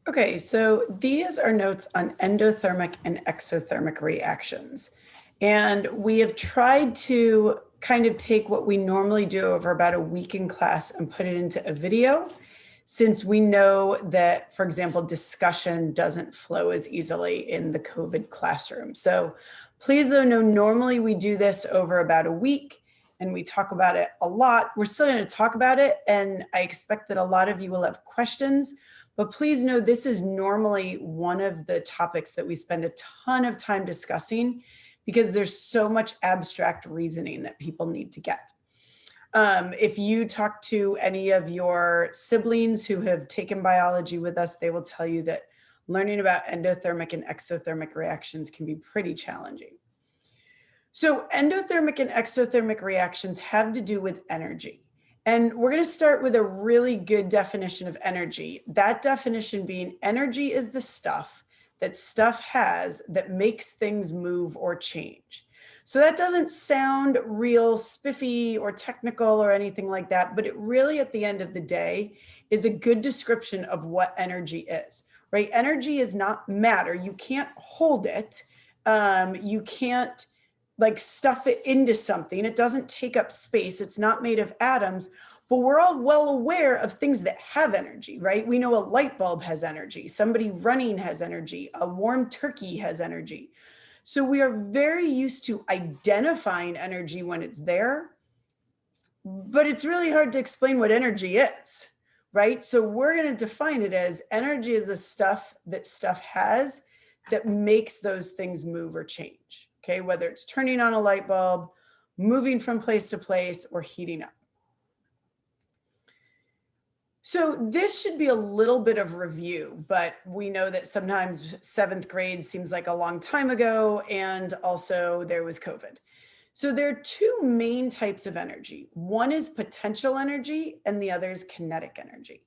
Okay, so these are notes on endothermic and exothermic reactions. And we have tried to kind of take what we normally do over about a week in class and put it into a video, since we know that, for example, discussion doesn't flow as easily in the COVID classroom. So please though know, normally we do this over about a week and we talk about it a lot. We're still going to talk about it, and I expect that a lot of you will have questions. But please know this is normally one of the topics that we spend a ton of time discussing because there's so much abstract reasoning that people need to get. If you talk to any of your siblings who have taken biology with us, they will tell you that learning about endothermic and exothermic reactions can be pretty challenging. So endothermic and exothermic reactions have to do with energy. And we're going to start with a really good definition of energy. That definition being energy is the stuff that stuff has that makes things move or change. So that doesn't sound real spiffy or technical or anything like that, but it really, at the end of the day, is a good description of what energy is, right? Energy is not matter. You can't hold it. You can't like stuff it into something. It doesn't take up space. It's not made of atoms, but we're all well aware of things that have energy, right? We know a light bulb has energy. Somebody running has energy. A warm turkey has energy. So we are very used to identifying energy when it's there, but it's really hard to explain what energy is, right? So we're going to define it as energy is the stuff that stuff has that makes those things move or change. Okay, whether it's turning on a light bulb, moving from place to place, or heating up. So this should be a little bit of review, but we know that sometimes seventh grade seems like a long time ago, and also there was COVID. So there are two main types of energy. One is potential energy and the other is kinetic energy.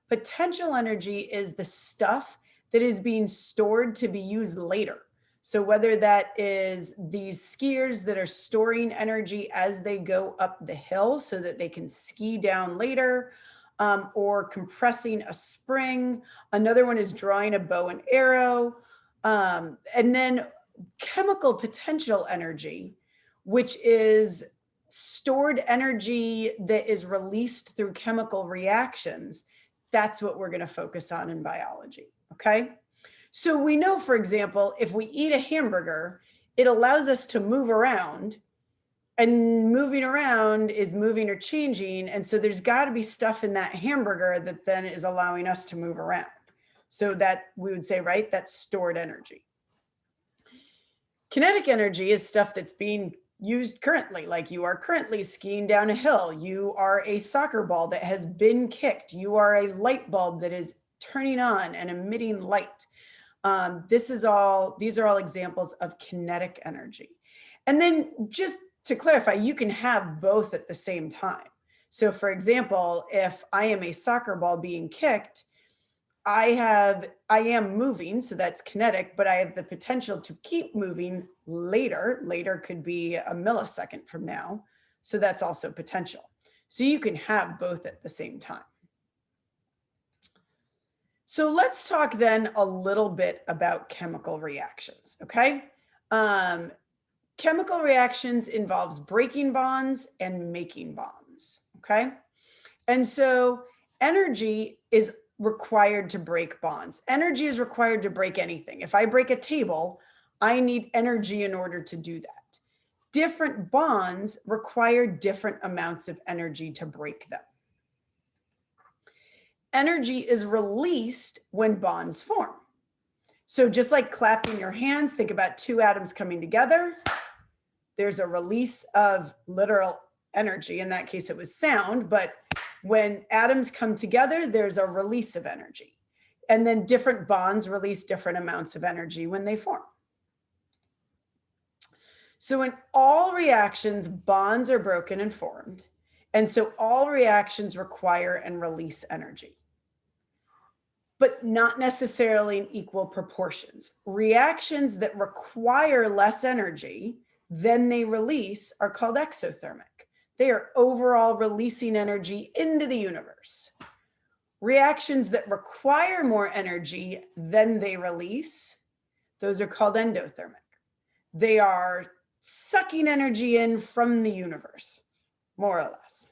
Potential energy is the stuff that is being stored to be used later. So whether that is these skiers that are storing energy as they go up the hill so that they can ski down later, or compressing a spring. Another one is drawing a bow and arrow. And then chemical potential energy, which is stored energy that is released through chemical reactions. That's what we're going to focus on in biology, okay? So we know, for example, if we eat a hamburger, it allows us to move around, and moving around is moving or changing. And so there's got to be stuff in that hamburger that then is allowing us to move around. So that we would say, right, that's stored energy. Kinetic energy is stuff that's being used currently, like you are currently skiing down a hill. You are a soccer ball that has been kicked. You are a light bulb that is turning on and emitting light. These are all examples of kinetic energy. And then just to clarify, you can have both at the same time. So for example, if I am a soccer ball being kicked, I am moving, so that's kinetic, but I have the potential to keep moving later. Later could be a millisecond from now. So that's also potential. So you can have both at the same time. So let's talk then a little bit about chemical reactions, okay? Chemical reactions involves breaking bonds and making bonds, okay? And so energy is required to break bonds. Energy is required to break anything. If I break a table, I need energy in order to do that. Different bonds require different amounts of energy to break them. Energy is released when bonds form. So just like clapping your hands, think about two atoms coming together. There's a release of literal energy. In that case, it was sound, but when atoms come together, there's a release of energy. And then different bonds release different amounts of energy when they form. So in all reactions, bonds are broken and formed. And so all reactions require and release energy, but not necessarily in equal proportions. Reactions that require less energy than they release are called exothermic. They are overall releasing energy into the universe. Reactions that require more energy than they release, those are called endothermic. They are sucking energy in from the universe, more or less.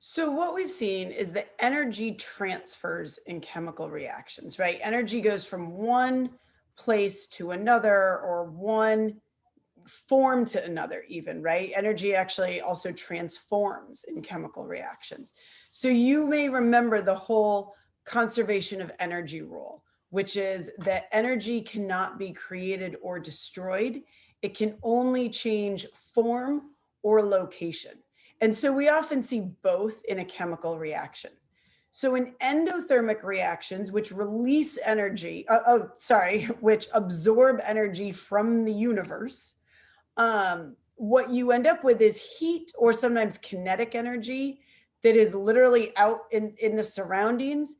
So what we've seen is that energy transfers in chemical reactions, right? Energy goes from one place to another, or one form to another, even, right? Energy actually also transforms in chemical reactions. So you may remember the whole conservation of energy rule, which is that energy cannot be created or destroyed. It can only change form or location. And so we often see both in a chemical reaction. So in endothermic reactions, which release energy, which absorb energy from the universe, what you end up with is heat, or sometimes kinetic energy, that is literally out in the surroundings,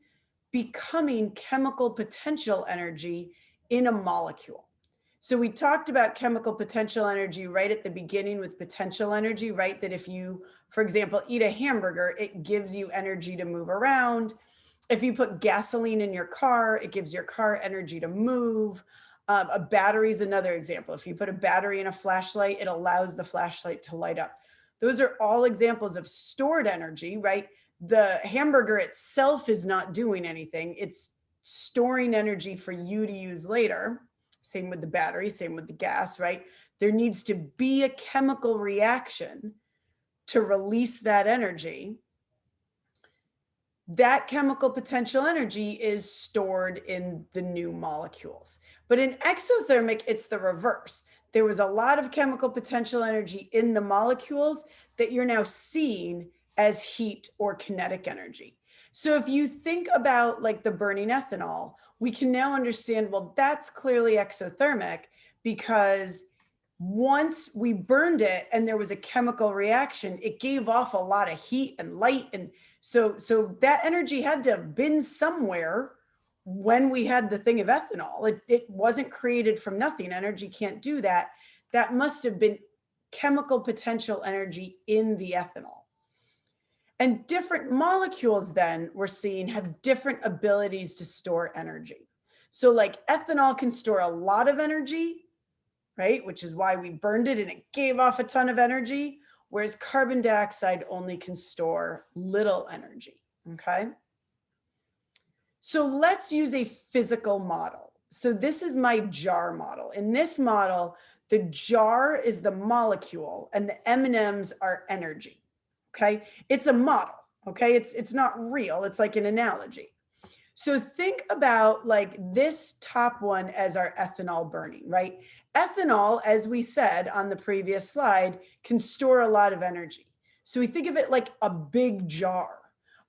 becoming chemical potential energy in a molecule. So we talked about chemical potential energy right at the beginning with potential energy, right? That if you, for example, eat a hamburger, it gives you energy to move around. If you put gasoline in your car, it gives your car energy to move. A battery is another example. If you put a battery in a flashlight, it allows the flashlight to light up. Those are all examples of stored energy, right? The hamburger itself is not doing anything. It's storing energy for you to use later. Same with the battery, same with the gas, right? There needs to be a chemical reaction to release that energy. That chemical potential energy is stored in the new molecules. But in exothermic, it's the reverse. There was a lot of chemical potential energy in the molecules that you're now seeing as heat or kinetic energy. So if you think about like the burning ethanol, we can now understand, well, that's clearly exothermic, because once we burned it and there was a chemical reaction, it gave off a lot of heat and light. And so that energy had to have been somewhere when we had the thing of ethanol. It wasn't created from nothing. Energy can't do that. That must have been chemical potential energy in the ethanol. And different molecules then we're seeing have different abilities to store energy. So like ethanol can store a lot of energy, right? Which is why we burned it and it gave off a ton of energy, whereas carbon dioxide only can store little energy, okay? So let's use a physical model. So this is my jar model. In this model, the jar is the molecule and the M&Ms are energy, okay? It's a model, okay? It's not real, it's like an analogy. So think about like this top one as our ethanol burning, right? Ethanol, as we said on the previous slide, can store a lot of energy. So we think of it like a big jar.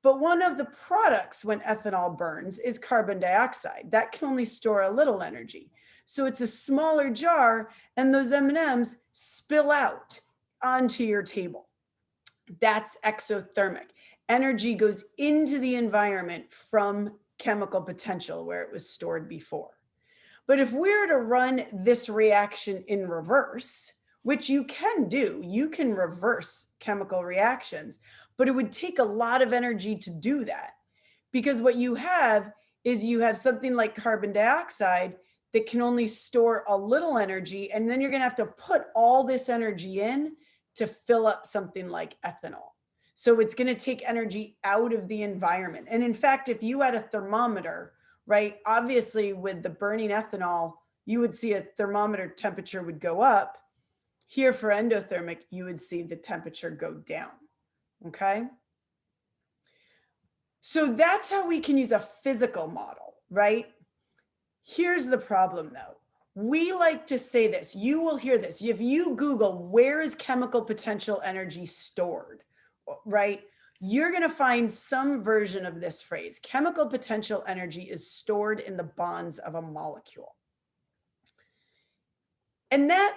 But one of the products when ethanol burns is carbon dioxide. That can only store a little energy. So it's a smaller jar, and those M&Ms spill out onto your table. That's exothermic. Energy goes into the environment from chemical potential where it was stored before. But if we were to run this reaction in reverse, which you can do, you can reverse chemical reactions, but it would take a lot of energy to do that. Because what you have is you have something like carbon dioxide that can only store a little energy, and then you're going to have to put all this energy in to fill up something like ethanol. So it's going to take energy out of the environment. And in fact, if you had a thermometer, right, obviously with the burning ethanol, you would see a thermometer temperature would go up. Here for endothermic, you would see the temperature go down, okay? So that's how we can use a physical model, right? Here's the problem though. We like to say this, you will hear this. If you Google, where is chemical potential energy stored, right? You're going to find some version of this phrase. Chemical potential energy is stored in the bonds of a molecule. And that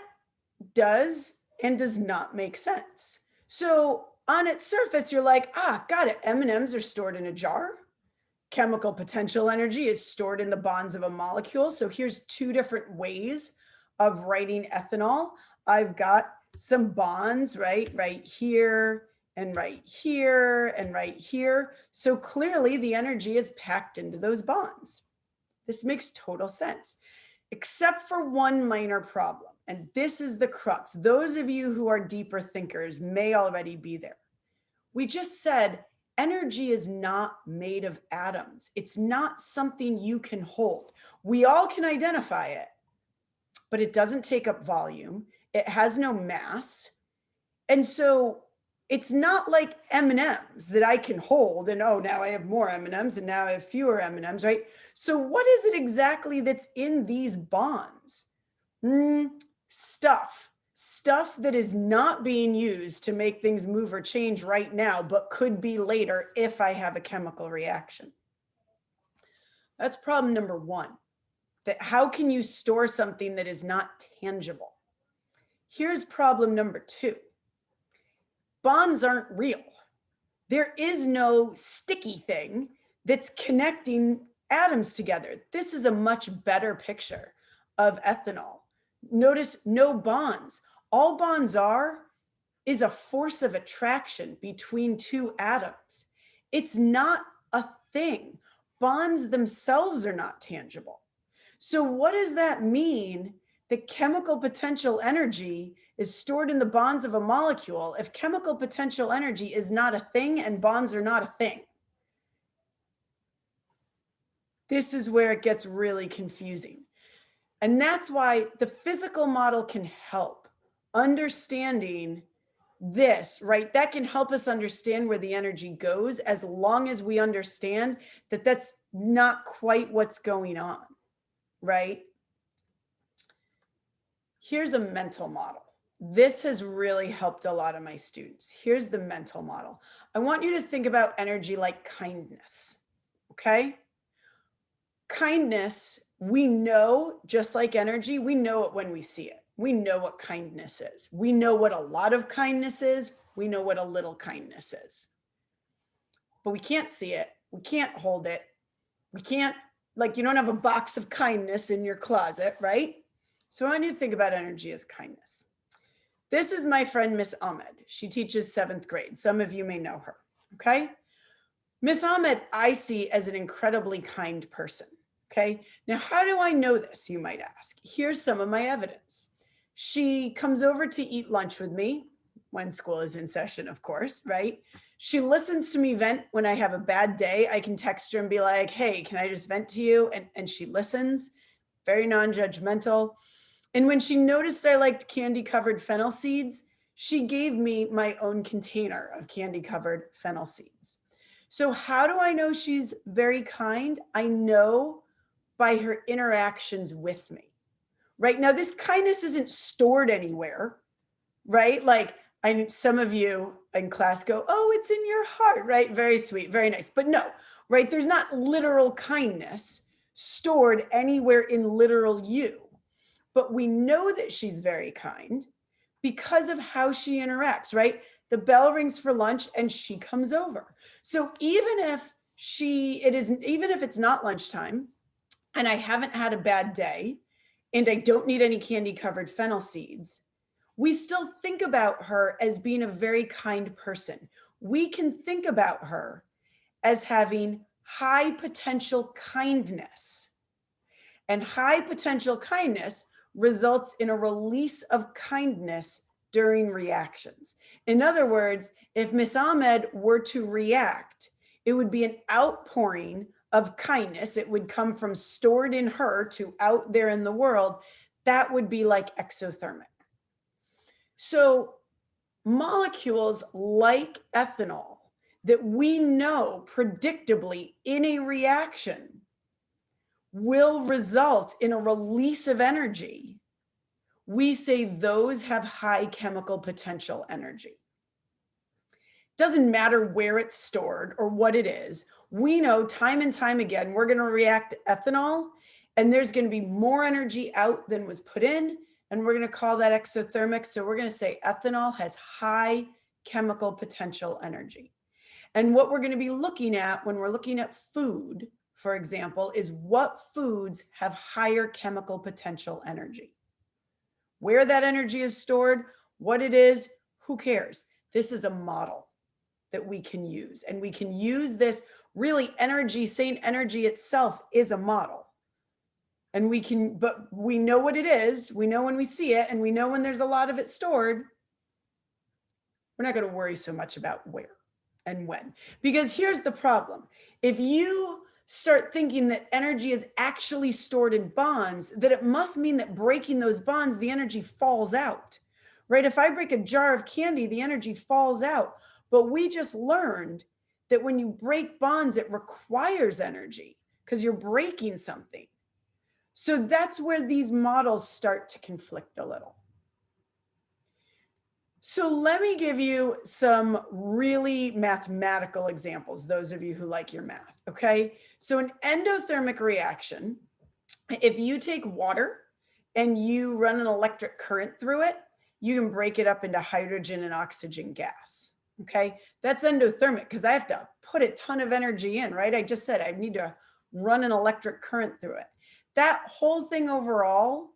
does and does not make sense. So on its surface, you're like, got it. M&Ms are stored in a jar. Chemical potential energy is stored in the bonds of a molecule. So here's two different ways of writing ethanol. I've got some bonds, right? Right here and right here and right here. So clearly the energy is packed into those bonds. This makes total sense, except for one minor problem. And this is the crux. Those of you who are deeper thinkers may already be there. We just said energy is not made of atoms. It's not something you can hold. We all can identify it, but it doesn't take up volume. It has no mass. And so it's not like M&Ms that I can hold and, oh, now I have more M&Ms and now I have fewer M&Ms, right? So what is it exactly that's in these bonds? Stuff that is not being used to make things move or change right now, but could be later if I have a chemical reaction. That's problem number one. That how can you store something that is not tangible? Here's problem number two. Bonds aren't real. There is no sticky thing that's connecting atoms together. This is a much better picture of ethanol. Notice no bonds. All bonds is a force of attraction between two atoms. It's not a thing. Bonds themselves are not tangible. So what does that mean? The chemical potential energy is stored in the bonds of a molecule if chemical potential energy is not a thing and bonds are not a thing. This is where it gets really confusing. And that's why the physical model can help understanding this, right? That can help us understand where the energy goes as long as we understand that that's not quite what's going on, right? Here's a mental model. This has really helped a lot of my students. Here's the mental model. I want you to think about energy like kindness, okay? Kindness, we know, just like energy, we know it when we see it. We know what kindness is. We know what a lot of kindness is. We know what a little kindness is. But we can't see it. We can't hold it. We can't, like, you don't have a box of kindness in your closet, right? So I want you to think about energy as kindness. This is my friend, Miss Ahmed. She teaches 7th grade. Some of you may know her, okay? Miss Ahmed, I see as an incredibly kind person, okay? Now, how do I know this, you might ask? Here's some of my evidence. She comes over to eat lunch with me when school is in session, of course, right? She listens to me vent when I have a bad day. I can text her and be like, hey, can I just vent to you? And she listens, very non-judgmental. And when she noticed I liked candy-covered fennel seeds, she gave me my own container of candy-covered fennel seeds. So how do I know she's very kind? I know by her interactions with me, right? Now, this kindness isn't stored anywhere, right? Like some of you in class go, oh, it's in your heart, right? Very sweet, very nice. But no, right? There's not literal kindness stored anywhere in literal you. But we know that she's very kind because of how she interacts, right? The bell rings for lunch and she comes over. So even if it's not lunchtime and I haven't had a bad day and I don't need any candy covered fennel seeds, we still think about her as being a very kind person. We can think about her as having high potential kindness. And high potential kindness results in a release of kindness during reactions. In other words, if Miss Ahmed were to react, it would be an outpouring of kindness. It would come from stored in her to out there in the world. That would be like exothermic. So molecules like ethanol that we know predictably in a reaction will result in a release of energy. We say those have high chemical potential energy. Doesn't matter where it's stored or what it is. We know time and time again, we're going to react to ethanol and there's going to be more energy out than was put in. And we're going to call that exothermic. So we're going to say ethanol has high chemical potential energy. And what we're going to be looking at when we're looking at food, for example, is what foods have higher chemical potential energy. Where that energy is stored, what it is, who cares? This is a model that we can use. And we can use this really energy, saying energy itself is a model. And we can, but we know what it is. We know when we see it, and we know when there's a lot of it stored. We're not going to worry so much about where and when. Because here's the problem. If you start thinking that energy is actually stored in bonds, that it must mean that breaking those bonds, the energy falls out, right? If I break a jar of candy, the energy falls out. But we just learned that when you break bonds, it requires energy because you're breaking something. So that's where these models start to conflict a little. So let me give you some really mathematical examples, those of you who like your math, okay? So an endothermic reaction, if you take water and you run an electric current through it, you can break it up into hydrogen and oxygen gas, okay? That's endothermic because I have to put a ton of energy in, right? I just said I need to run an electric current through it. That whole thing overall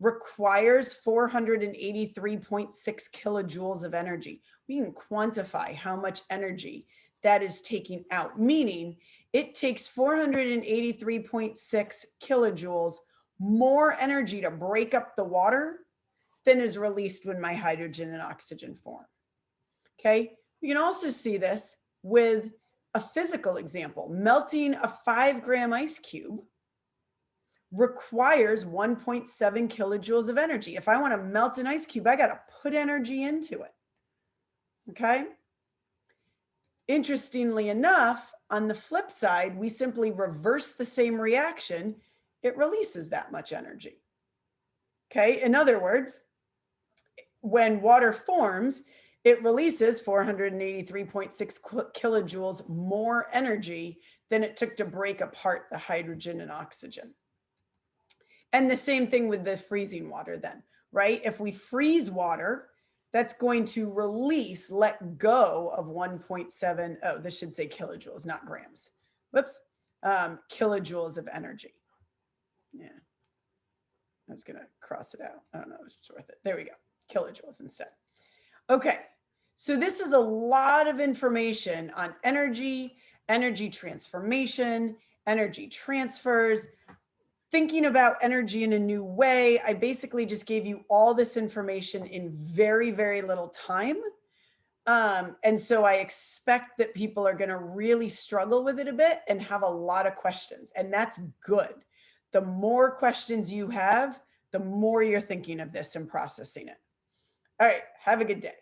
requires 483.6 kilojoules of energy. We can quantify how much energy that is taking out, meaning it takes 483.6 kilojoules more energy to break up the water than is released when my hydrogen and oxygen form. Okay, we can also see this with a physical example. Melting a 5-gram ice cube requires 1.7 kilojoules of energy. If I want to melt an ice cube, I got to put energy into it. Okay. Interestingly enough, on the flip side, we simply reverse the same reaction. It releases that much energy. Okay. In other words, when water forms, it releases 483.6 kilojoules more energy than it took to break apart the hydrogen and oxygen. And the same thing with the freezing water then, right? If we freeze water, that's going to release, let go of 1.7, oh, this should say kilojoules, not grams. Whoops, kilojoules of energy. Yeah, I was gonna cross it out. I don't know if it's worth it. There we go, kilojoules instead. Okay, so this is a lot of information on energy, energy transformation, energy transfers, thinking about energy in a new way. I basically just gave you all this information in very, very little time. And so I expect that people are going to really struggle with it a bit and have a lot of questions. And that's good. The more questions you have, the more you're thinking of this and processing it. All right. Have a good day.